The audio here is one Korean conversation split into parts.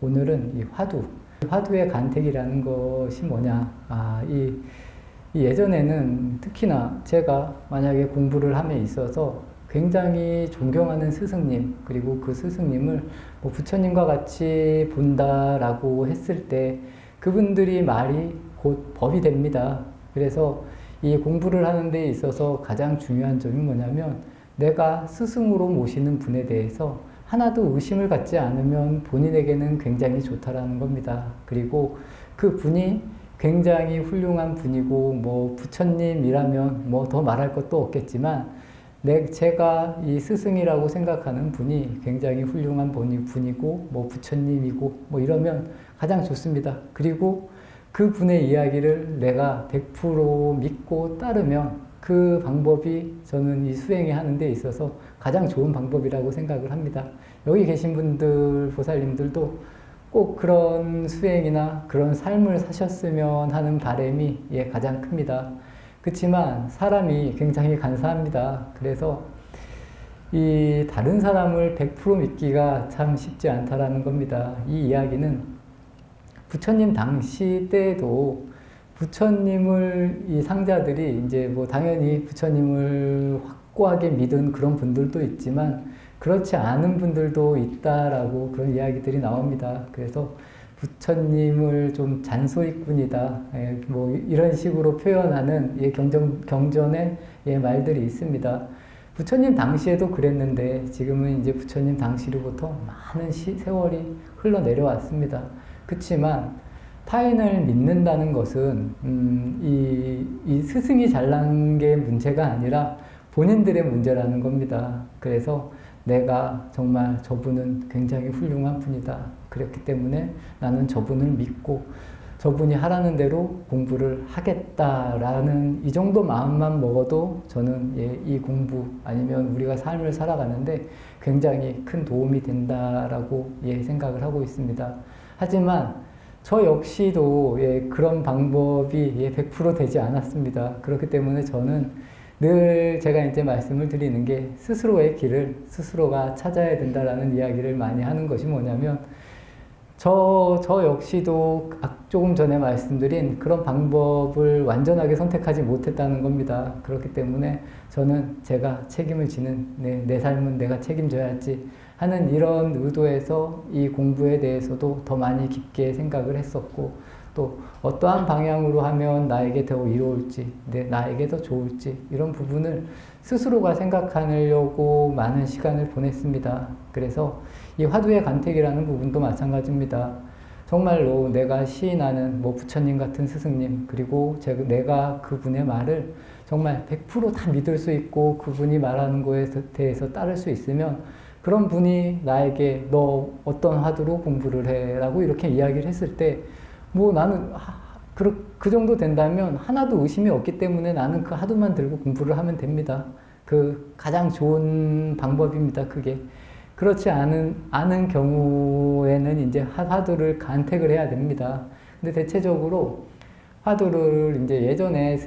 오늘은 이 화두의 간택이라는 것이 뭐냐. 이 예전에는 특히나 제가 만약에 공부를 함에 있어서 굉장히 존경하는 스승님, 그리고 그 스승님을 뭐 부처님과 같이 본다라고 했을 때 그분들이 말이 곧 법이 됩니다. 그래서 이 공부를 하는 데 있어서 가장 중요한 점이 뭐냐면 내가 스승으로 모시는 분에 대해서 하나도 의심을 갖지 않으면 본인에게는 굉장히 좋다라는 겁니다. 그리고 그 분이 굉장히 훌륭한 분이고 뭐 부처님이라면 뭐 더 말할 것도 없겠지만 제가 이 스승이라고 생각하는 분이 굉장히 훌륭한 분이고 뭐 부처님이고 뭐 이러면 가장 좋습니다. 그리고 그 분의 이야기를 내가 100% 믿고 따르면 그 방법이 저는 이 수행에 하는 데 있어서 가장 좋은 방법이라고 생각을 합니다. 여기 계신 분들, 보살님들도 꼭 그런 수행이나 그런 삶을 사셨으면 하는 바람이 가장 큽니다. 그렇지만 사람이 굉장히 간사합니다. 그래서 이 다른 사람을 100% 믿기가 참 쉽지 않다라는 겁니다. 이 이야기는 부처님 당시 때도 부처님을 이 상자들이 이제 뭐 당연히 부처님을 확고하게 믿은 그런 분들도 있지만 그렇지 않은 분들도 있다라고 그런 이야기들이 나옵니다. 그래서 부처님을 좀 잔소리꾼이다, 뭐 이런 식으로 표현하는 경전의 말들이 있습니다. 부처님 당시에도 그랬는데 지금은 이제 부처님 당시로부터 많은 세월이 흘러내려왔습니다. 그렇지만 타인을 믿는다는 것은 이 스승이 잘난 게 문제가 아니라 본인들의 문제라는 겁니다. 그래서 내가 정말 저분은 굉장히 훌륭한 분이다. 그렇기 때문에 나는 저분을 믿고 저분이 하라는 대로 공부를 하겠다라는 이 정도 마음만 먹어도 저는 이 공부 아니면 우리가 삶을 살아가는데 굉장히 큰 도움이 된다라고 생각을 하고 있습니다. 하지만 저 역시도 그런 방법이 100% 되지 않았습니다. 그렇기 때문에 저는 늘 제가 이제 말씀을 드리는 게 스스로의 길을 스스로가 찾아야 된다라는 이야기를 많이 하는 것이 뭐냐면 저 역시도 조금 전에 말씀드린 그런 방법을 완전하게 선택하지 못했다는 겁니다. 그렇기 때문에 저는 제가 책임을 지는 내 삶은 내가 책임져야지 하는 이런 의도에서 이 공부에 대해서도 더 많이 깊게 생각을 했었고 또 어떠한 방향으로 하면 나에게 더 이로울지 나에게 더 좋을지 이런 부분을 스스로가 생각하려고 많은 시간을 보냈습니다. 그래서 이 화두의 간택이라는 부분도 마찬가지입니다. 정말로 내가 시인하는 뭐 부처님 같은 스승님 그리고 내가 그분의 말을 정말 100% 다 믿을 수 있고 그분이 말하는 거에 대해서 따를 수 있으면 그런 분이 나에게 너 어떤 화두로 공부를 해 라고 이렇게 이야기를 했을 때 뭐 나는 그 정도 된다면 하나도 의심이 없기 때문에 나는 그 화두만 들고 공부를 하면 됩니다. 그 가장 좋은 방법입니다. 그게. 그렇지 않은 경우에는 이제 화두를 간택을 해야 됩니다. 근데 대체적으로 화두를 이제 예전에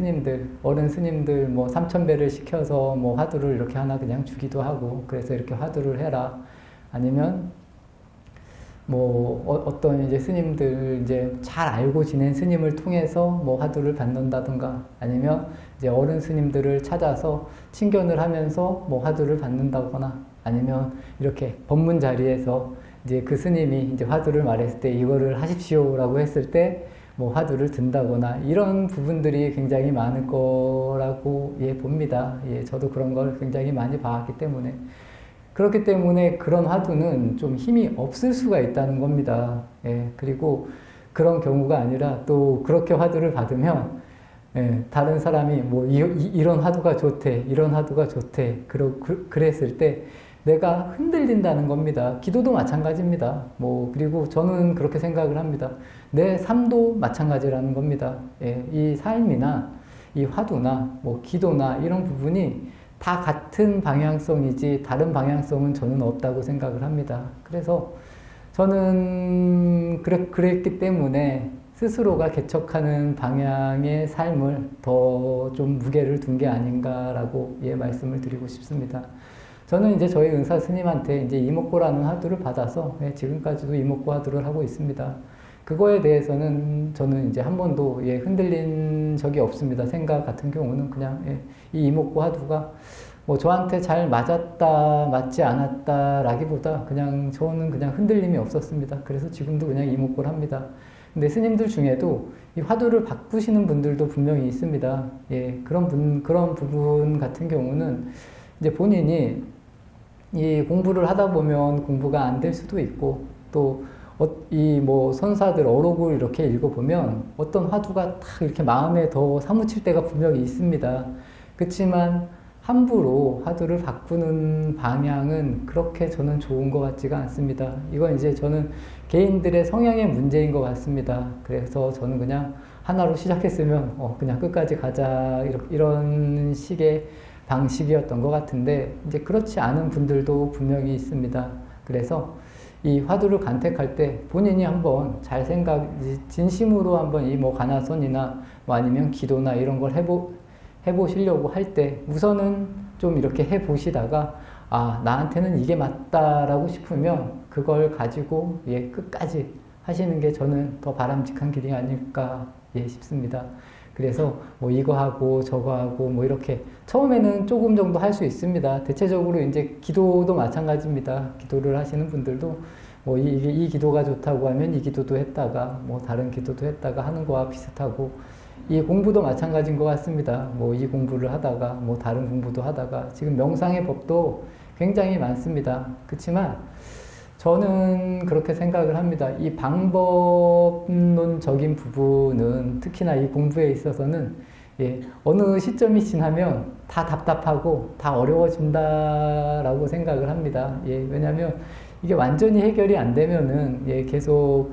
어른 스님들 뭐 3000배를 시켜서 뭐 화두를 이렇게 하나 그냥 주기도 하고 그래서 이렇게 화두를 해라. 아니면 뭐 어떤 이제 스님들 이제 잘 알고 지낸 스님을 통해서 뭐 화두를 받는다든가 아니면 이제 어른 스님들을 찾아서 친견을 하면서 뭐 화두를 받는다거나 아니면 이렇게 법문 자리에서 이제 그 스님이 이제 화두를 말했을 때 이거를 하십시오라고 했을 때 뭐 화두를 든다거나 이런 부분들이 굉장히 많을 거라고 봅니다. 저도 그런 걸 굉장히 많이 봐왔기 때문에 그렇기 때문에 그런 화두는 좀 힘이 없을 수가 있다는 겁니다. 그리고 그런 경우가 아니라 또 그렇게 화두를 받으면 다른 사람이 뭐 이런 화두가 좋대, 이런 화두가 좋대 그랬을 때 내가 흔들린다는 겁니다. 기도도 마찬가지입니다. 뭐 그리고 저는 그렇게 생각을 합니다. 내 삶도 마찬가지라는 겁니다. 이 삶이나 이 화두나 뭐 기도나 이런 부분이 다 같은 방향성이지 다른 방향성은 저는 없다고 생각을 합니다. 그래서 저는 그랬기 때문에 스스로가 개척하는 방향의 삶을 더 좀 무게를 둔 게 아닌가라고 말씀을 드리고 싶습니다. 저는 이제 저희 은사 스님한테 이제 이목고라는 화두를 받아서 예, 지금까지도 이목고 화두를 하고 있습니다. 그거에 대해서는 저는 이제 한 번도 예, 흔들린 적이 없습니다. 생각 같은 경우는 그냥 예, 이 이목고 화두가 뭐 저한테 잘 맞았다, 맞지 않았다라기보다 그냥 저는 그냥 흔들림이 없었습니다. 그래서 지금도 그냥 이목고를 합니다. 근데 스님들 중에도 이 화두를 바꾸시는 분들도 분명히 있습니다. 예, 그런 부분 같은 경우는 이제 본인이 이 공부를 하다 보면 공부가 안 될 수도 있고 또 이 뭐 선사들 어록을 이렇게 읽어보면 어떤 화두가 딱 이렇게 마음에 더 사무칠 때가 분명히 있습니다. 그렇지만 함부로 화두를 바꾸는 방향은 그렇게 저는 좋은 것 같지가 않습니다. 이건 이제 저는 개인들의 성향의 문제인 것 같습니다. 그래서 저는 그냥 하나로 시작했으면 그냥 끝까지 가자 이런 식의 방식이었던 것 같은데 이제 그렇지 않은 분들도 분명히 있습니다. 그래서 이 화두를 간택할 때 본인이 한번 잘 진심으로 한번 이 뭐 가나선이나 뭐 아니면 기도나 이런 걸 해보시려고 할 때 우선은 좀 이렇게 해보시다가 아 나한테는 이게 맞다라고 싶으면 그걸 가지고 예 끝까지 하시는 게 저는 더 바람직한 길이 아닐까 예 싶습니다. 그래서 뭐 이거 하고 저거 하고 뭐 이렇게 처음에는 조금 정도 할 수 있습니다. 대체적으로 이제 기도도 마찬가지입니다. 기도를 하시는 분들도 뭐 이 기도가 좋다고 하면 이 기도도 했다가 뭐 다른 기도도 했다가 하는 거와 비슷하고 이 공부도 마찬가지인 것 같습니다. 뭐 이 공부를 하다가 뭐 다른 공부도 하다가 지금 명상의 법도 굉장히 많습니다. 그렇지만 저는 그렇게 생각을 합니다. 이 방법론적인 부분은 특히나 이 공부에 있어서는 예, 어느 시점이 지나면 다 답답하고 다 어려워진다라고 생각을 합니다. 예, 왜냐하면 이게 완전히 해결이 안 되면은 예, 계속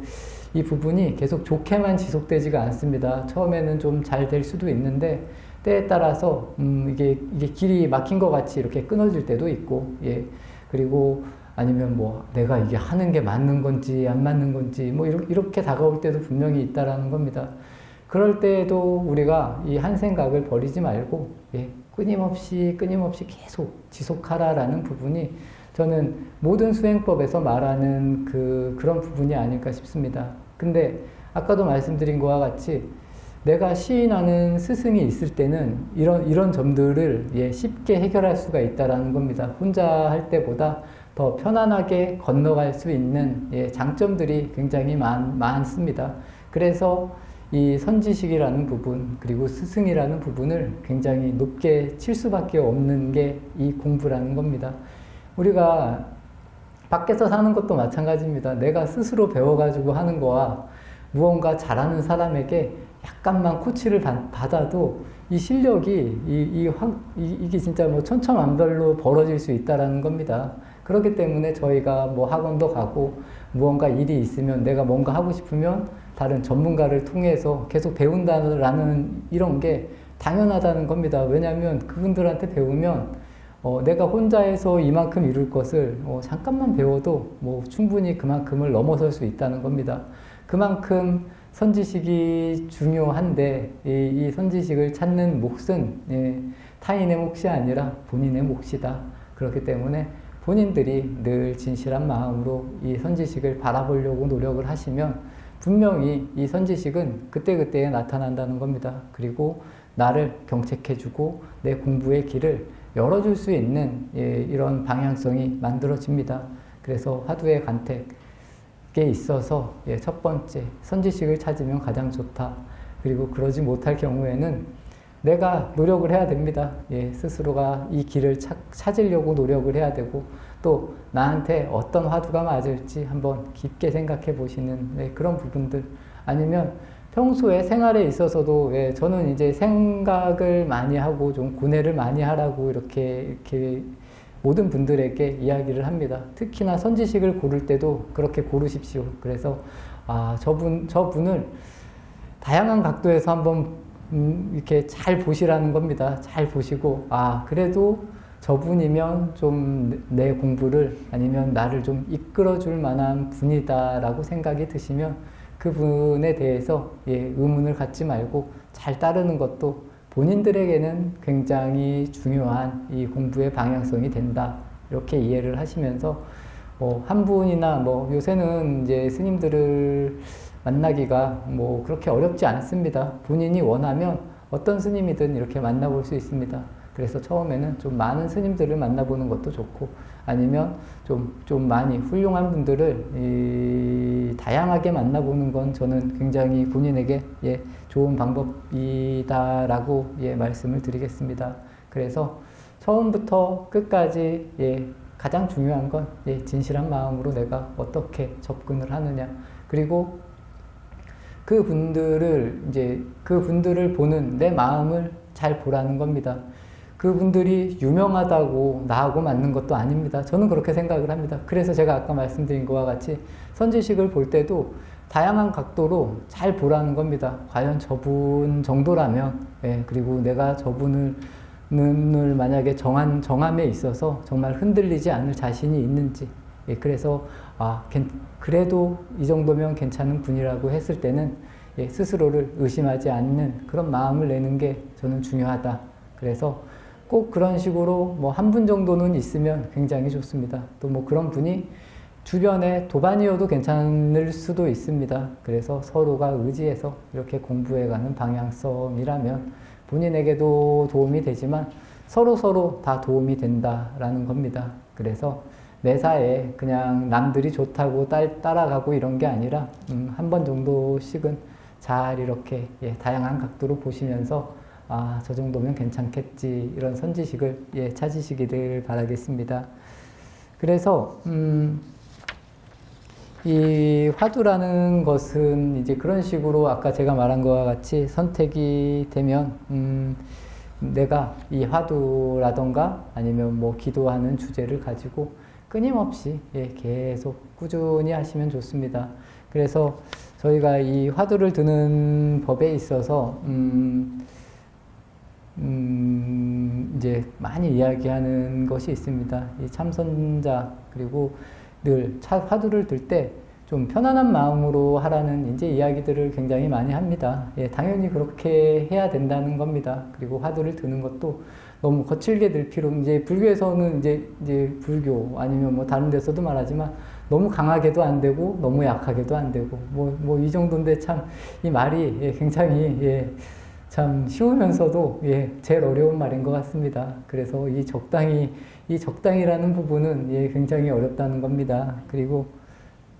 이 부분이 계속 좋게만 지속되지가 않습니다. 처음에는 좀 잘 될 수도 있는데 때에 따라서 이게 길이 막힌 것 같이 이렇게 끊어질 때도 있고 예, 그리고 아니면 뭐 내가 이게 하는 게 맞는 건지 안 맞는 건지 뭐 이렇게 다가올 때도 분명히 있다라는 겁니다. 그럴 때에도 우리가 이 한 생각을 버리지 말고 예, 끊임없이 계속 지속하라라는 부분이 저는 모든 수행법에서 말하는 그런 부분이 아닐까 싶습니다. 근데 아까도 말씀드린 것과 같이 내가 시인하는 스승이 있을 때는 이런 점들을 예, 쉽게 해결할 수가 있다라는 겁니다. 혼자 할 때보다 더 편안하게 건너갈 수 있는 예, 장점들이 굉장히 많습니다. 그래서 이 선지식이라는 부분 그리고 스승이라는 부분을 굉장히 높게 칠 수밖에 없는 게 이 공부라는 겁니다. 우리가 밖에서 사는 것도 마찬가지입니다. 내가 스스로 배워가지고 하는 거와 무언가 잘하는 사람에게 약간만 코치를 받아도 이 실력이 이게 진짜 뭐 천차만별로 벌어질 수 있다라는 겁니다. 그렇기 때문에 저희가 뭐 학원도 가고 무언가 일이 있으면 내가 뭔가 하고 싶으면 다른 전문가를 통해서 계속 배운다라는 이런 게 당연하다는 겁니다. 왜냐하면 그분들한테 배우면 내가 혼자 해서 이만큼 이룰 것을 잠깐만 배워도 뭐 충분히 그만큼을 넘어설 수 있다는 겁니다. 그만큼 선지식이 중요한데 이 선지식을 찾는 몫은 예, 타인의 몫이 아니라 본인의 몫이다. 그렇기 때문에 본인들이 늘 진실한 마음으로 이 선지식을 바라보려고 노력을 하시면 분명히 이 선지식은 그때그때에 나타난다는 겁니다. 그리고 나를 경책해주고 내 공부의 길을 열어줄 수 있는 예, 이런 방향성이 만들어집니다. 그래서 화두의 간택에 있어서 예, 첫 번째 선지식을 찾으면 가장 좋다. 그리고 그러지 못할 경우에는 내가 노력을 해야 됩니다. 예, 스스로가 이 길을 찾으려고 노력을 해야 되고 또 나한테 어떤 화두가 맞을지 한번 깊게 생각해 보시는 예, 그런 부분들 아니면 평소에 생활에 있어서도 예, 저는 이제 생각을 많이 하고 좀 고뇌를 많이 하라고 이렇게 모든 분들에게 이야기를 합니다. 특히나 선지식을 고를 때도 그렇게 고르십시오. 그래서 저분을 다양한 각도에서 한번 이렇게 잘 보시라는 겁니다. 잘 보시고 그래도 저분이면 좀 내 공부를 아니면 나를 좀 이끌어줄 만한 분이다라고 생각이 드시면 그분에 대해서 예, 의문을 갖지 말고 잘 따르는 것도 본인들에게는 굉장히 중요한 이 공부의 방향성이 된다. 이렇게 이해를 하시면서 한 분이나 요새는 이제 스님들을 만나기가 그렇게 어렵지 않습니다. 본인이 원하면 어떤 스님이든 이렇게 만나볼 수 있습니다. 그래서 처음에는 좀 많은 스님들을 만나보는 것도 좋고, 아니면 좀 많이 훌륭한 분들을 다양하게 만나보는 건 저는 굉장히 본인에게 좋은 방법이다라고 말씀을 드리겠습니다. 그래서 처음부터 끝까지 가장 중요한 건 진실한 마음으로 내가 어떻게 접근을 하느냐, 그리고 그분들을 보는 내 마음을 잘 보라는 겁니다. 그분들이 유명하다고 나하고 맞는 것도 아닙니다. 저는 그렇게 생각을 합니다. 그래서 제가 아까 말씀드린 것과 같이 선지식을 볼 때도 다양한 각도로 잘 보라는 겁니다. 과연 저분 정도라면, 그리고 내가 저분을 만약에 정함에 있어서 정말 흔들리지 않을 자신이 있는지, 그래서 그래도 이 정도면 괜찮은 분이라고 했을 때는 스스로를 의심하지 않는 그런 마음을 내는 게 저는 중요하다. 그래서 꼭 그런 식으로 한 분 정도는 있으면 굉장히 좋습니다. 또 그런 분이 주변에 도반이어도 괜찮을 수도 있습니다. 그래서 서로가 의지해서 이렇게 공부해가는 방향성이라면 본인에게도 도움이 되지만 서로 다 도움이 된다라는 겁니다. 그래서 매사에 그냥 남들이 좋다고 따라가고 이런 게 아니라 한 번 정도씩은 잘 이렇게 다양한 각도로 보시면서 저 정도면 괜찮겠지, 이런 선지식을 찾으시기를 바라겠습니다. 그래서 이 화두라는 것은 이제 그런 식으로 아까 제가 말한 것과 같이 선택이 되면 내가 이 화두라던가 아니면 기도하는 주제를 가지고 끊임없이 계속 꾸준히 하시면 좋습니다. 그래서 저희가 이 화두를 드는 법에 있어서 이제 많이 이야기하는 것이 있습니다. 이 참선자, 그리고 늘 화두를 들 때 좀 편안한 마음으로 하라는 이제 이야기들을 굉장히 많이 합니다. 당연히 그렇게 해야 된다는 겁니다. 그리고 화두를 드는 것도 너무 거칠게 들 필요, 이제 불교에서는 이제 불교 아니면 다른 데서도 말하지만 너무 강하게도 안 되고 너무 약하게도 안 되고 이 정도인데 참 이 말이 굉장히 참 쉬우면서도 제일 어려운 말인 것 같습니다. 그래서 이 적당이라는 부분은 굉장히 어렵다는 겁니다. 그리고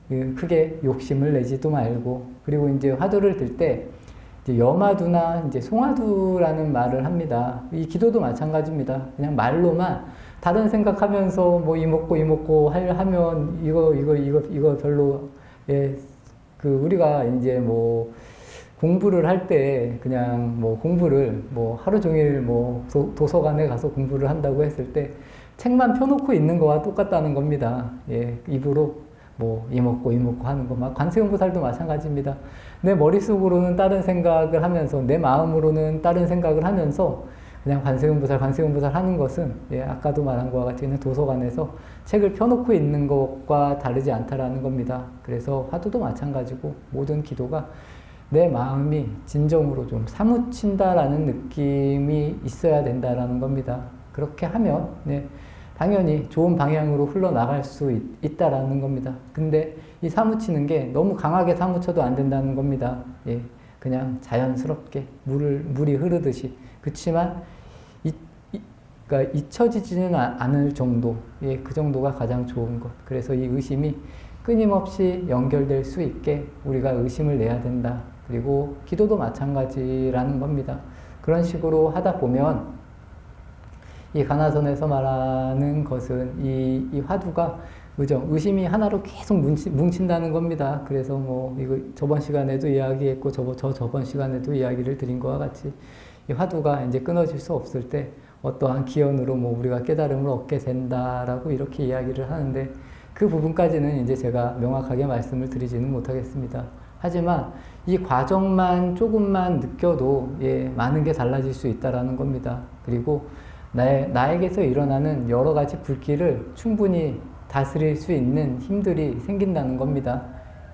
크게 욕심을 내지도 말고, 그리고 이제 화두를 들 때 염화두나 이제 송화두라는 말을 합니다. 이 기도도 마찬가지입니다. 그냥 말로만 다른 생각하면서 이 먹고 하면 이거 별로 우리가 이제 공부를 할 때 그냥 공부를 하루 종일 도서관에 가서 공부를 한다고 했을 때 책만 펴놓고 있는 거와 똑같다는 겁니다. 입으로 이먹고 하는 거, 관세음보살도 마찬가지입니다. 내 머릿속으로는 다른 생각을 하면서 내 마음으로는 다른 생각을 하면서 그냥 관세음보살 하는 것은 아까도 말한 것과 같이 그냥 도서관에서 책을 펴놓고 있는 것과 다르지 않다라는 겁니다. 그래서 화두도 마찬가지고 모든 기도가 내 마음이 진정으로 좀 사무친다라는 느낌이 있어야 된다라는 겁니다. 그렇게 하면 당연히 좋은 방향으로 흘러나갈 수 있다라는 겁니다. 근데 이 사무치는 게 너무 강하게 사무쳐도 안 된다는 겁니다. 그냥 자연스럽게 물이 흐르듯이. 그치만 그러니까 잊혀지지는 않을 정도, 그 정도가 가장 좋은 것. 그래서 이 의심이 끊임없이 연결될 수 있게 우리가 의심을 내야 된다. 그리고 기도도 마찬가지라는 겁니다. 그런 식으로 하다 보면 이 가나선에서 말하는 것은 이 화두가 의심이 하나로 계속 뭉친다는 겁니다. 그래서 이거 저번 시간에도 이야기했고 저번 시간에도 이야기를 드린 것과 같이 이 화두가 이제 끊어질 수 없을 때 어떠한 기연으로 우리가 깨달음을 얻게 된다라고 이렇게 이야기를 하는데, 그 부분까지는 이제 제가 명확하게 말씀을 드리지는 못하겠습니다. 하지만 이 과정만 조금만 느껴도 많은 게 달라질 수 있다라는 겁니다. 그리고 나에게서 일어나는 여러 가지 불길을 충분히 다스릴 수 있는 힘들이 생긴다는 겁니다.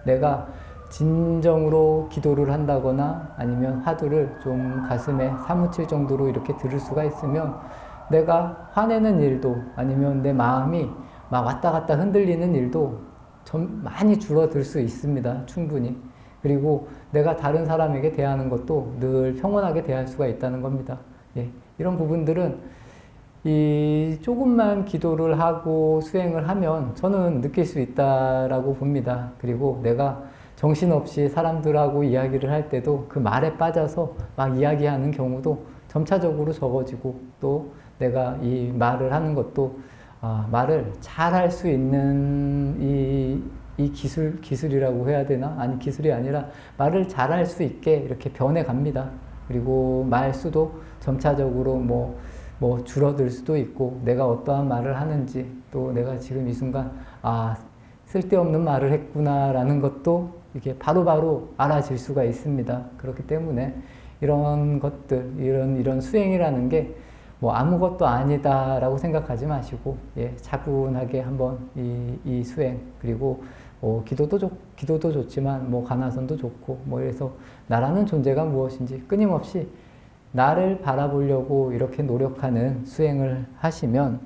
내가 진정으로 기도를 한다거나 아니면 화두를 좀 가슴에 사무칠 정도로 이렇게 들을 수가 있으면 내가 화내는 일도 아니면 내 마음이 막 왔다 갔다 흔들리는 일도 좀 많이 줄어들 수 있습니다. 충분히. 그리고 내가 다른 사람에게 대하는 것도 늘 평온하게 대할 수가 있다는 겁니다. 예, 이런 부분들은 이 조금만 기도를 하고 수행을 하면 저는 느낄 수 있다라고 봅니다. 그리고 내가 정신없이 사람들하고 이야기를 할 때도 그 말에 빠져서 막 이야기하는 경우도 점차적으로 적어지고, 또 내가 이 말을 하는 것도 말을 잘 할 수 있는 이 기술이라고 해야 되나? 아니, 기술이 아니라 말을 잘 할 수 있게 이렇게 변해 갑니다. 그리고 말 수도 점차적으로 뭐 줄어들 수도 있고, 내가 어떠한 말을 하는지, 또 내가 지금 이 순간 쓸데없는 말을 했구나라는 것도 이게 바로바로 알아질 수가 있습니다. 그렇기 때문에 이런 것들, 이런 수행이라는 게 뭐 아무것도 아니다라고 생각하지 마시고, 예, 차분하게 한번 이 수행, 그리고 기도도 좋지만 뭐 가나선도 좋고, 뭐 이래서 나라는 존재가 무엇인지 끊임없이 나를 바라보려고 이렇게 노력하는 수행을 하시면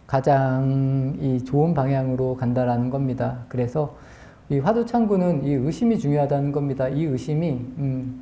가장 이 좋은 방향으로 간다라는 겁니다. 그래서 이 화두창구는 이 의심이 중요하다는 겁니다. 이 의심이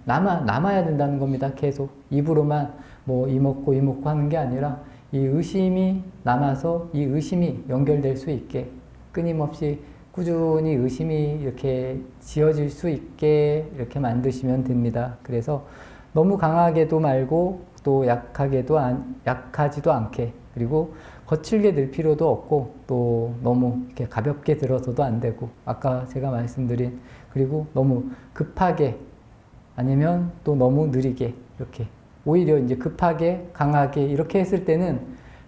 남아야 된다는 겁니다. 계속 입으로만 뭐 이먹고 하는 게 아니라 이 의심이 남아서 이 의심이 연결될 수 있게, 끊임없이 꾸준히 의심이 이렇게 지어질 수 있게 이렇게 만드시면 됩니다. 그래서 너무 강하게도 말고 또 약하지도 않게, 그리고 거칠게 들 필요도 없고, 또 너무 이렇게 가볍게 들어서도 안 되고, 아까 제가 말씀드린, 그리고 너무 급하게 아니면 또 너무 느리게, 이렇게 오히려 이제 급하게 강하게 이렇게 했을 때는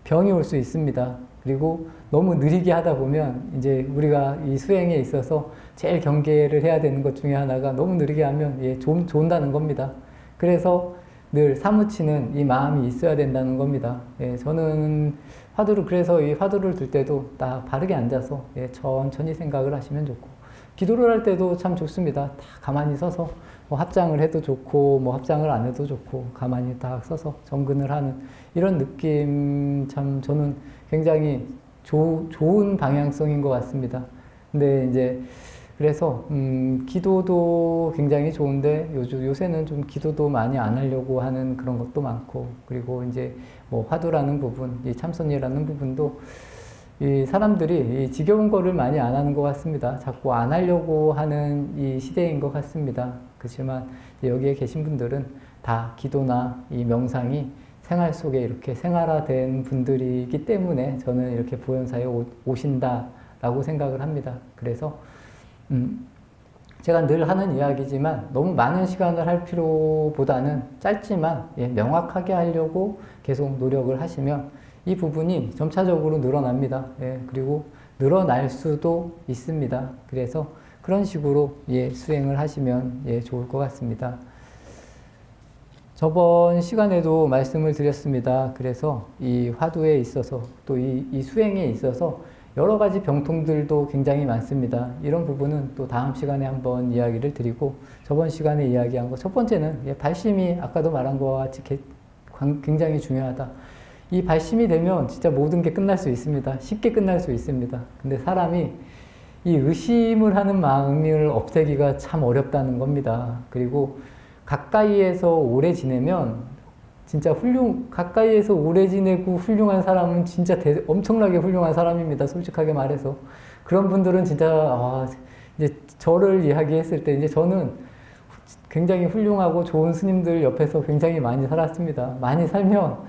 병이 올 수 있습니다. 그리고 너무 느리게 하다 보면 이제 우리가 이 수행에 있어서 제일 경계를 해야 되는 것 중에 하나가 너무 느리게 하면 좋은다는 겁니다. 그래서 늘 사무치는 이 마음이 있어야 된다는 겁니다. 예, 저는 그래서 이 화두를 들 때도 딱 바르게 앉아서 천천히 생각을 하시면 좋고, 기도를 할 때도 참 좋습니다. 다 가만히 서서 뭐 합장을 해도 좋고, 뭐 합장을 안 해도 좋고, 가만히 딱 서서 정근을 하는 이런 느낌, 참 저는 굉장히 좋은 방향성인 것 같습니다. 근데 이제 그래서 기도도 굉장히 좋은데 요새는 좀 기도도 많이 안 하려고 하는 그런 것도 많고, 그리고 이제 뭐 화두라는 부분, 이 참선이라는 부분도 이 사람들이 이 지겨운 거를 많이 안 하는 것 같습니다. 자꾸 안 하려고 하는 이 시대인 것 같습니다. 그렇지만 여기에 계신 분들은 다 기도나 이 명상이 생활 속에 이렇게 생활화된 분들이기 때문에 저는 이렇게 보현사에 오신다라고 생각을 합니다. 그래서 제가 늘 하는 이야기지만 너무 많은 시간을 할 필요보다는 짧지만 명확하게 하려고 계속 노력을 하시면 이 부분이 점차적으로 늘어납니다. 그리고 늘어날 수도 있습니다. 그래서 그런 식으로 수행을 하시면 좋을 것 같습니다. 저번 시간에도 말씀을 드렸습니다. 그래서 이 화두에 있어서 또 이 수행에 있어서 여러 가지 병통들도 굉장히 많습니다. 이런 부분은 또 다음 시간에 한번 이야기를 드리고, 저번 시간에 이야기한 거, 첫 번째는 발심이 아까도 말한 것과 같이 굉장히 중요하다. 이 발심이 되면 진짜 모든 게 끝날 수 있습니다. 쉽게 끝날 수 있습니다. 근데 사람이 이 의심을 하는 마음을 없애기가 참 어렵다는 겁니다. 그리고 가까이에서 오래 지내면 진짜 가까이에서 오래 지내고 훌륭한 사람은 진짜 엄청나게 훌륭한 사람입니다. 솔직하게 말해서. 그런 분들은 진짜, 이제 저를 이야기했을 때, 이제 저는 굉장히 훌륭하고 좋은 스님들 옆에서 굉장히 많이 살았습니다. 많이 살면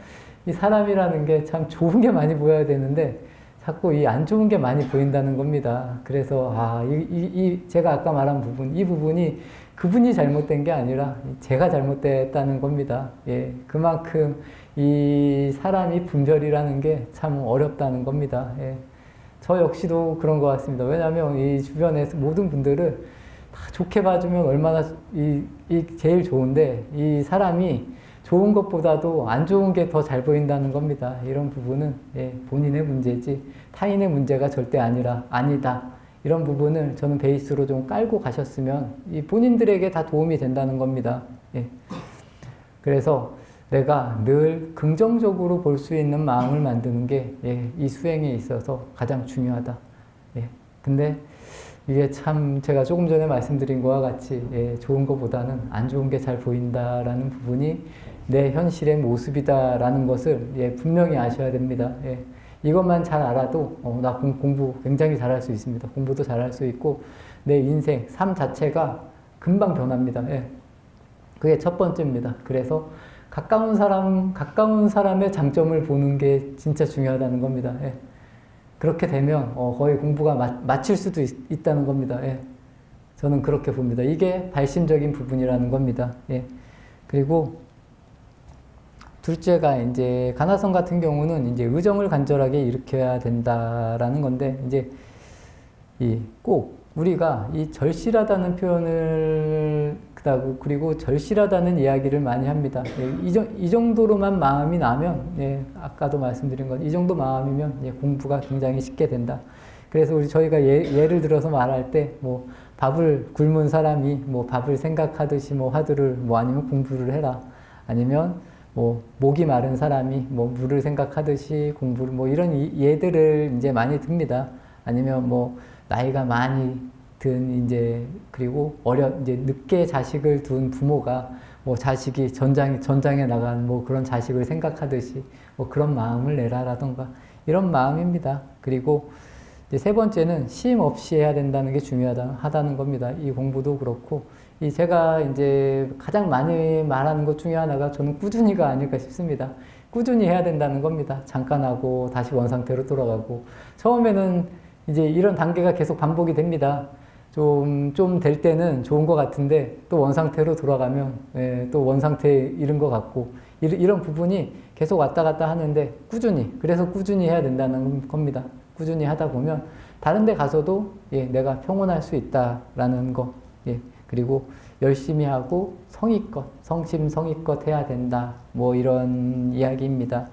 이 사람이라는 게 참 좋은 게 많이 보여야 되는데, 자꾸 이 안 좋은 게 많이 보인다는 겁니다. 그래서, 제가 아까 말한 부분, 이 부분이 그분이 잘못된 게 아니라 제가 잘못됐다는 겁니다. 그만큼 이 사람이 분별이라는 게 참 어렵다는 겁니다. 저 역시도 그런 것 같습니다. 왜냐하면 이 주변에 모든 분들을 다 좋게 봐주면 얼마나 제일 좋은데, 이 사람이 좋은 것보다도 안 좋은 게 더 잘 보인다는 겁니다. 이런 부분은 본인의 문제지 타인의 문제가 절대 아니다. 이런 부분을 저는 베이스로 좀 깔고 가셨으면 이 본인들에게 다 도움이 된다는 겁니다. 그래서 내가 늘 긍정적으로 볼 수 있는 마음을 만드는 게 이 수행에 있어서 가장 중요하다. 근데 이게 참 제가 조금 전에 말씀드린 것과 같이 좋은 것보다는 안 좋은 게 잘 보인다라는 부분이 내 현실의 모습이다라는 것을 분명히 아셔야 됩니다. 이것만 잘 알아도 나 공부 굉장히 잘할 수 있습니다. 공부도 잘할 수 있고 내 인생, 삶 자체가 금방 변합니다. 그게 첫 번째입니다. 그래서 가까운 사람의 장점을 보는 게 진짜 중요하다는 겁니다. 그렇게 되면 거의 공부가 마칠 수도 있다는 겁니다. 저는 그렇게 봅니다. 이게 발심적인 부분이라는 겁니다. 그리고 둘째가 이제 가나성 같은 경우는 이제 의정을 간절하게 일으켜야 된다라는 건데 이제 꼭 우리가 이 절실하다는 표현을 그리고 절실하다는 이야기를 많이 합니다. 이 정도로만 마음이 나면 아까도 말씀드린 것 이 정도 마음이면 공부가 굉장히 쉽게 된다. 그래서 저희가 예를 들어서 말할 때 뭐 밥을 굶은 사람이 뭐 밥을 생각하듯이 뭐 화두를 아니면 공부를 해라. 아니면 뭐 목이 마른 사람이 뭐 물을 생각하듯이 공부를 이런 예들을 이제 많이 듭니다. 아니면 뭐 나이가 많이 든 그리고 이제 늦게 자식을 둔 부모가 뭐 자식이 전장에 나간 뭐 그런 자식을 생각하듯이 뭐 그런 마음을 내라라던가 이런 마음입니다. 그리고 이제 세 번째는 쉼 없이 해야 된다는 게 중요하다는 겁니다. 이 공부도 그렇고 제가 이제 가장 많이 말하는 것 중에 하나가 저는 꾸준히가 아닐까 싶습니다. 꾸준히 해야 된다는 겁니다. 잠깐 하고 다시 원상태로 돌아가고 처음에는 이제 이런 단계가 계속 반복이 됩니다. 좀 될 때는 좋은 것 같은데 또 원상태로 돌아가면 또 원상태에 이른 것 같고 이런 부분이 계속 왔다 갔다 하는데 그래서 꾸준히 해야 된다는 겁니다. 꾸준히 하다 보면 다른 데 가서도 내가 평온할 수 있다라는 거 그리고 열심히 하고 성심성의껏 해야 된다. 뭐 이런 이야기입니다.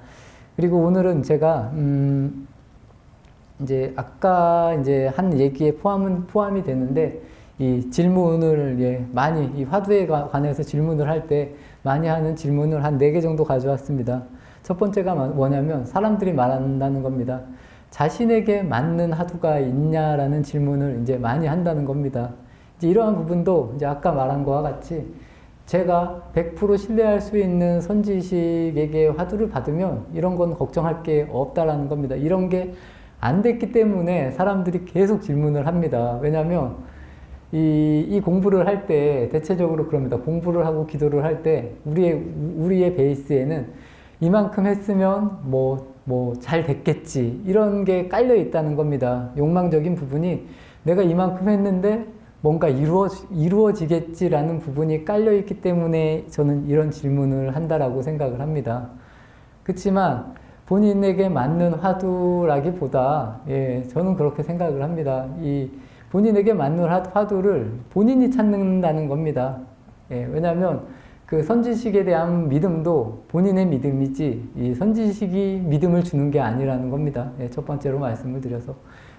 그리고 오늘은 제가 이제 아까 이제 한 얘기에 포함이 되는데 이 질문을 많이 이 화두에 관해서 질문을 할 때 많이 하는 질문을 한 4개 정도 가져왔습니다. 첫 번째가 뭐냐면 사람들이 말한다는 겁니다. 자신에게 맞는 화두가 있냐라는 질문을 이제 많이 한다는 겁니다. 이제 이러한 부분도 이제 아까 말한 것과 같이 제가 100% 신뢰할 수 있는 선지식에게 화두를 받으면 이런 건 걱정할 게 없다라는 겁니다. 이런 게 안 됐기 때문에 사람들이 계속 질문을 합니다. 왜냐하면 이 공부를 할 때 대체적으로 그럽니다. 공부를 하고 기도를 할 때 우리의 베이스에는 이만큼 했으면 뭐 잘 됐겠지 이런 게 깔려 있다는 겁니다. 욕망적인 부분이 내가 이만큼 했는데 뭔가 이루어지겠지라는 부분이 깔려 있기 때문에 저는 이런 질문을 한다라고 생각을 합니다. 그렇지만 본인에게 맞는 화두라기보다 저는 그렇게 생각을 합니다. 이 본인에게 맞는 화두를 본인이 찾는다는 겁니다. 왜냐하면 그 선지식에 대한 믿음도 본인의 믿음이지 이 선지식이 믿음을 주는 게 아니라는 겁니다. 첫 번째로 말씀을 드려서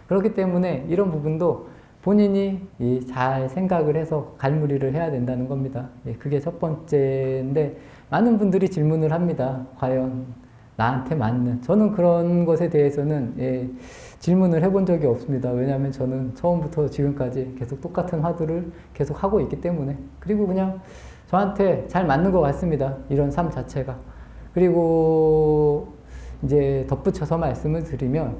그렇기 때문에 이런 부분도 본인이 잘 생각을 해서 갈무리를 해야 된다는 겁니다. 그게 첫 번째인데 많은 분들이 질문을 합니다. 과연 나한테 맞는 저는 그런 것에 대해서는 질문을 해본 적이 없습니다. 왜냐하면 저는 처음부터 지금까지 계속 똑같은 화두를 계속 하고 있기 때문에 그리고 그냥 저한테 잘 맞는 것 같습니다. 이런 삶 자체가. 그리고 이제 덧붙여서 말씀을 드리면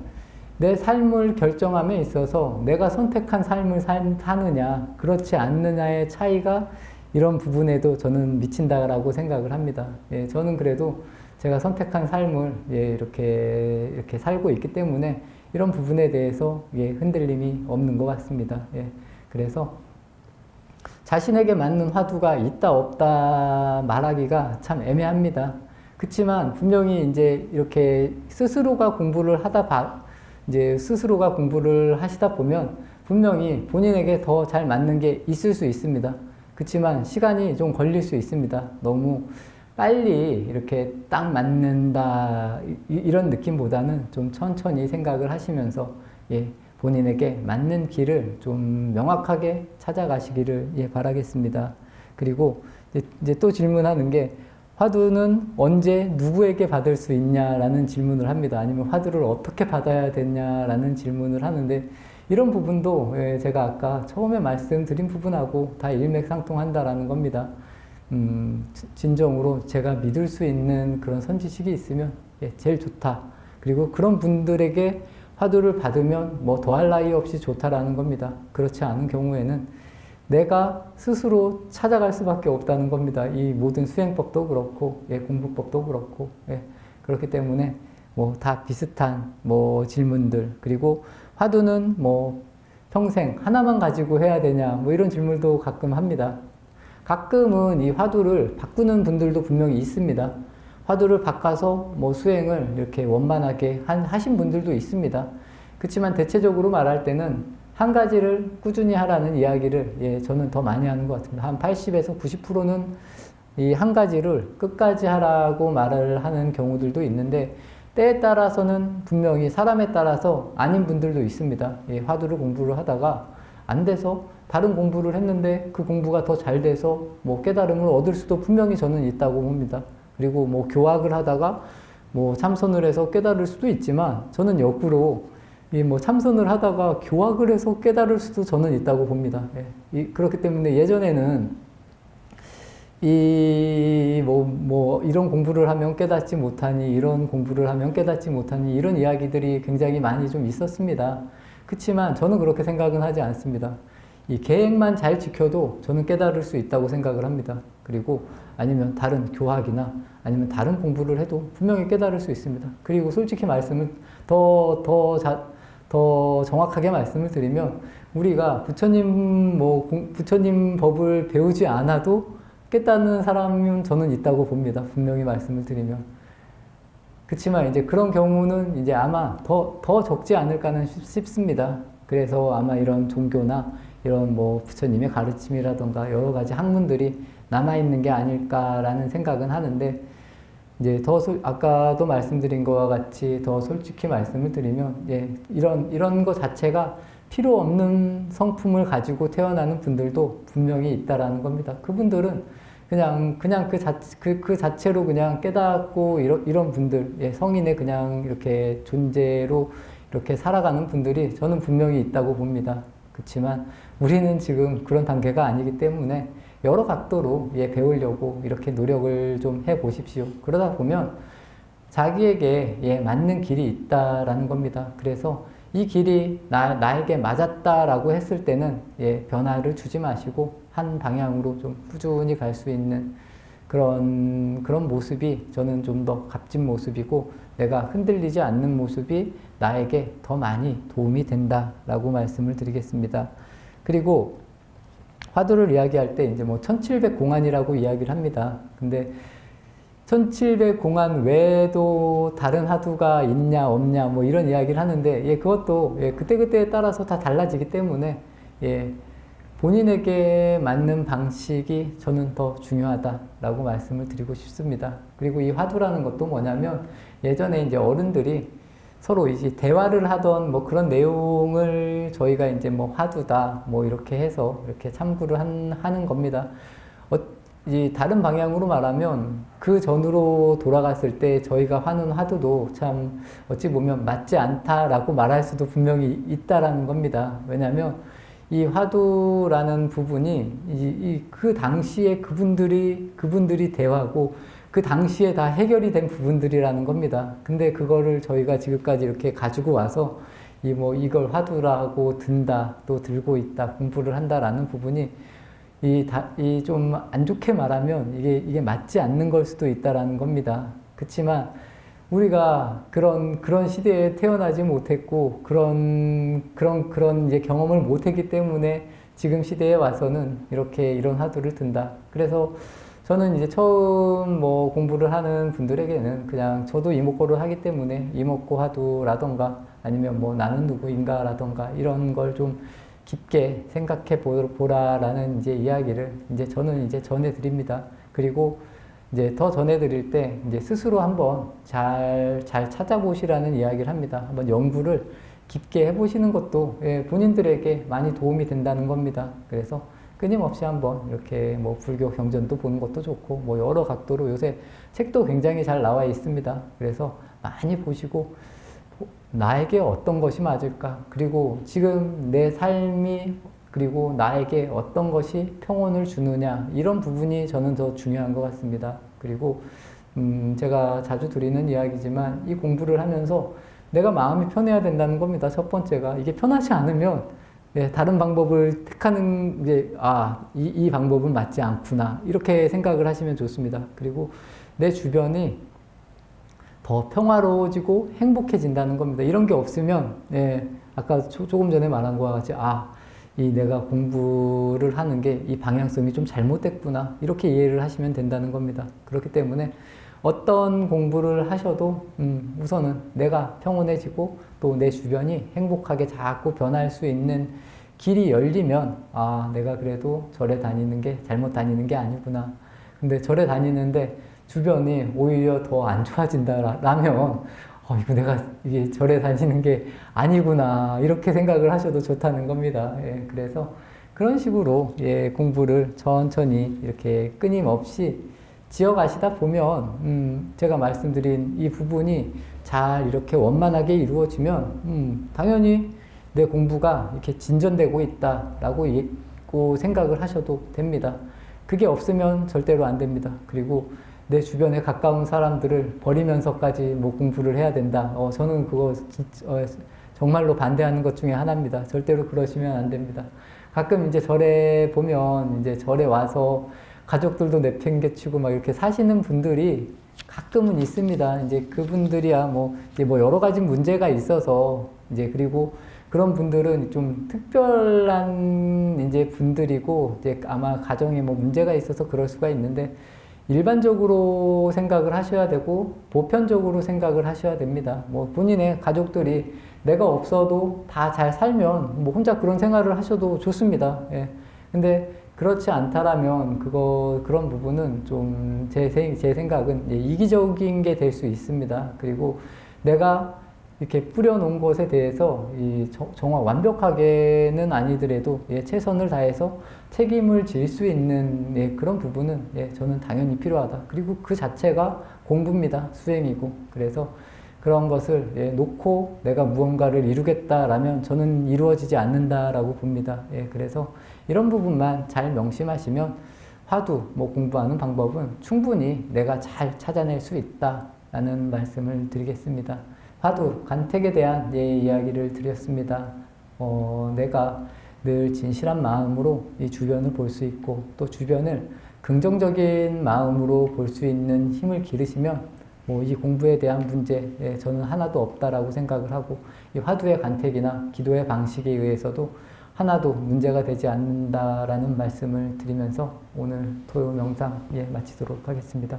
내 삶을 결정함에 있어서 내가 선택한 삶을 사느냐 그렇지 않느냐의 차이가 이런 부분에도 저는 미친다라고 생각을 합니다. 저는 그래도 제가 선택한 삶을 이렇게 살고 있기 때문에 이런 부분에 대해서 흔들림이 없는 것 같습니다. 그래서 자신에게 맞는 화두가 있다 없다 말하기가 참 애매합니다. 그렇지만 분명히 이제 이렇게 스스로가 공부를 하시다 보면 분명히 본인에게 더 잘 맞는 게 있을 수 있습니다. 그렇지만 시간이 좀 걸릴 수 있습니다. 너무 빨리 이렇게 딱 맞는다 이런 느낌보다는 좀 천천히 생각을 하시면서 본인에게 맞는 길을 좀 명확하게 찾아가시기를 바라겠습니다. 그리고 이제 또 질문하는 게 화두는 언제 누구에게 받을 수 있냐라는 질문을 합니다. 아니면 화두를 어떻게 받아야 되냐라는 질문을 하는데 이런 부분도 제가 아까 처음에 말씀드린 부분하고 다 일맥상통한다라는 겁니다. 진정으로 제가 믿을 수 있는 그런 선지식이 있으면 제일 좋다. 그리고 그런 분들에게 화두를 받으면 뭐 더할 나위 없이 좋다라는 겁니다. 그렇지 않은 경우에는 내가 스스로 찾아갈 수밖에 없다는 겁니다. 이 모든 수행법도 그렇고, 공부법도 그렇고, 그렇기 때문에 뭐 다 비슷한 뭐 질문들, 그리고 화두는 뭐 평생 하나만 가지고 해야 되냐, 뭐 이런 질문도 가끔 합니다. 가끔은 이 화두를 바꾸는 분들도 분명히 있습니다. 화두를 바꿔서 뭐 수행을 이렇게 원만하게 하신 분들도 있습니다. 그렇지만 대체적으로 말할 때는 한 가지를 꾸준히 하라는 이야기를 저는 더 많이 하는 것 같습니다. 한 80에서 90%는 이 한 가지를 끝까지 하라고 말을 하는 경우들도 있는데 때에 따라서는 분명히 사람에 따라서 아닌 분들도 있습니다. 화두를 공부를 하다가 안 돼서 다른 공부를 했는데 그 공부가 더 잘 돼서 뭐 깨달음을 얻을 수도 분명히 저는 있다고 봅니다. 그리고 뭐 교학을 하다가 뭐 참선을 해서 깨달을 수도 있지만 저는 역으로 뭐 참선을 하다가 교학을 해서 깨달을 수도 저는 있다고 봅니다. 그렇기 때문에 예전에는 이런 공부를 하면 깨닫지 못하니, 이런 공부를 하면 깨닫지 못하니, 이런 이야기들이 굉장히 많이 좀 있었습니다. 그렇지만 저는 그렇게 생각은 하지 않습니다. 이 계획만 잘 지켜도 저는 깨달을 수 있다고 생각을 합니다. 그리고 아니면 다른 교학이나 아니면 다른 공부를 해도 분명히 깨달을 수 있습니다. 그리고 솔직히 말씀을 더 정확하게 말씀을 드리면 우리가 부처님 법을 배우지 않아도 깨닫는 사람은 저는 있다고 봅니다. 분명히 말씀을 드리면. 그렇지만 이제 그런 경우는 이제 아마 더 적지 않을까는 싶습니다. 그래서 아마 이런 종교나 이런 뭐 부처님의 가르침이라던가 여러 가지 학문들이 남아있는 게 아닐까라는 생각은 하는데 이제 아까도 말씀드린 것과 같이 더 솔직히 말씀을 드리면, 이런 것 자체가 필요 없는 성품을 가지고 태어나는 분들도 분명히 있다라는 겁니다. 그분들은 그냥 그 자체로 그냥 깨닫고 이런 분들, 성인의 그냥 이렇게 존재로 이렇게 살아가는 분들이 저는 분명히 있다고 봅니다. 그렇지만 우리는 지금 그런 단계가 아니기 때문에 여러 각도로 배우려고 이렇게 노력을 좀 해보십시오. 그러다 보면 자기에게 맞는 길이 있다라는 겁니다. 그래서 이 길이 나에게 맞았다라고 했을 때는 변화를 주지 마시고 한 방향으로 좀 꾸준히 갈 수 있는 그런 모습이 저는 좀 더 값진 모습이고 내가 흔들리지 않는 모습이 나에게 더 많이 도움이 된다라고 말씀을 드리겠습니다. 그리고 화두를 이야기할 때 이제 뭐 1700공안이라고 이야기를 합니다. 근데 1700공안 외에도 다른 화두가 있냐 없냐 뭐 이런 이야기를 하는데 그것도 그때그때에 따라서 다 달라지기 때문에 본인에게 맞는 방식이 저는 더 중요하다라고 말씀을 드리고 싶습니다. 그리고 이 화두라는 것도 뭐냐면 예전에 이제 어른들이 서로 이제 대화를 하던 뭐 그런 내용을 저희가 이제 뭐 화두다 뭐 이렇게 해서 이렇게 참고를 하는 겁니다. 이 다른 방향으로 말하면 그 전으로 돌아갔을 때 저희가 하는 화두도 참 어찌 보면 맞지 않다라고 말할 수도 분명히 있다라는 겁니다. 왜냐하면 이 화두라는 부분이 그 당시에 그분들이 대화고 그 당시에 다 해결이 된 부분들이라는 겁니다. 근데 그거를 저희가 지금까지 이렇게 가지고 와서 이걸 화두라고 든다, 또 들고 있다, 공부를 한다라는 부분이 좀 안 좋게 말하면 이게 맞지 않는 걸 수도 있다라는 겁니다. 그렇지만 우리가 그런 시대에 태어나지 못했고 그런 이제 경험을 못했기 때문에 지금 시대에 와서는 이런 화두를 든다. 그래서 저는 이제 처음 뭐 공부를 하는 분들에게는 그냥 저도 이목고를 하기 때문에 이목고 화두라던가 아니면 뭐 나는 누구인가라던가 이런 걸 좀 깊게 생각해 보라라는 이제 이야기를 저는 전해드립니다. 그리고 이제 더 전해드릴 때 이제 스스로 한번 잘 찾아보시라는 이야기를 합니다. 한번 연구를 깊게 해보시는 것도 본인들에게 많이 도움이 된다는 겁니다. 그래서 끊임없이 한번 이렇게 뭐 불교 경전도 보는 것도 좋고 뭐 여러 각도로 요새 책도 굉장히 잘 나와 있습니다. 그래서 많이 보시고 나에게 어떤 것이 맞을까? 그리고 지금 내 삶이 그리고 나에게 어떤 것이 평온을 주느냐 이런 부분이 저는 더 중요한 것 같습니다. 그리고 제가 자주 드리는 이야기지만 이 공부를 하면서 내가 마음이 편해야 된다는 겁니다. 첫 번째가 이게 편하지 않으면 다른 방법을 택하는 게 이 방법은 맞지 않구나 이렇게 생각을 하시면 좋습니다. 그리고 내 주변이 더 평화로워지고 행복해진다는 겁니다. 이런 게 없으면 아까 조금 전에 말한 것과 같이 이 내가 공부를 하는 게 이 방향성이 좀 잘못됐구나 이렇게 이해를 하시면 된다는 겁니다. 그렇기 때문에 어떤 공부를 하셔도 우선은 내가 평온해지고 또 내 주변이 행복하게 자꾸 변할 수 있는 길이 열리면 내가 그래도 절에 다니는 게 잘못 다니는 게 아니구나. 근데 절에 다니는데 주변이 오히려 더 안 좋아진다라면 이거 내가 이게 절에 다니는 게 아니구나 이렇게 생각을 하셔도 좋다는 겁니다. 그래서 그런 식으로 공부를 천천히 이렇게 끊임없이 지어가시다 보면 제가 말씀드린 이 부분이 잘 이렇게 원만하게 이루어지면 당연히 내 공부가 이렇게 진전되고 있다라고 생각을 하셔도 됩니다. 그게 없으면 절대로 안 됩니다. 그리고 내 주변에 가까운 사람들을 버리면서까지 뭐 공부를 해야 된다. 저는 그거 정말로 반대하는 것 중에 하나입니다. 절대로 그러시면 안 됩니다. 가끔 이제 절에 보면 이제 절에 와서 가족들도 내팽개치고 막 이렇게 사시는 분들이 가끔은 있습니다. 이제 그분들이야 이제 여러 가지 문제가 있어서 이제 그리고 그런 분들은 좀 특별한 이제 분들이고 이제 아마 가정에 문제가 있어서 그럴 수가 있는데 일반적으로 생각을 하셔야 되고 보편적으로 생각을 하셔야 됩니다. 본인의 가족들이 내가 없어도 다 잘 살면 혼자 그런 생활을 하셔도 좋습니다. 근데 그렇지 않다라면 그런 부분은 좀 제 생각은 이기적인 게 될 수 있습니다. 그리고 내가 이렇게 뿌려놓은 것에 대해서 정말 완벽하게는 아니더라도 최선을 다해서 책임을 질 수 있는 그런 부분은 저는 당연히 필요하다. 그리고 그 자체가 공부입니다. 수행이고. 그래서 그런 것을 놓고 내가 무언가를 이루겠다라면 저는 이루어지지 않는다라고 봅니다. 그래서 이런 부분만 잘 명심하시면 화두 공부하는 방법은 충분히 내가 잘 찾아낼 수 있다라는 말씀을 드리겠습니다. 화두, 간택에 대한 이야기를 드렸습니다. 내가 늘 진실한 마음으로 이 주변을 볼 수 있고 또 주변을 긍정적인 마음으로 볼 수 있는 힘을 기르시면 이 공부에 대한 문제 저는 하나도 없다라고 생각을 하고 이 화두의 간택이나 기도의 방식에 의해서도 하나도 문제가 되지 않는다라는 말씀을 드리면서 오늘 토요 명상 마치도록 하겠습니다.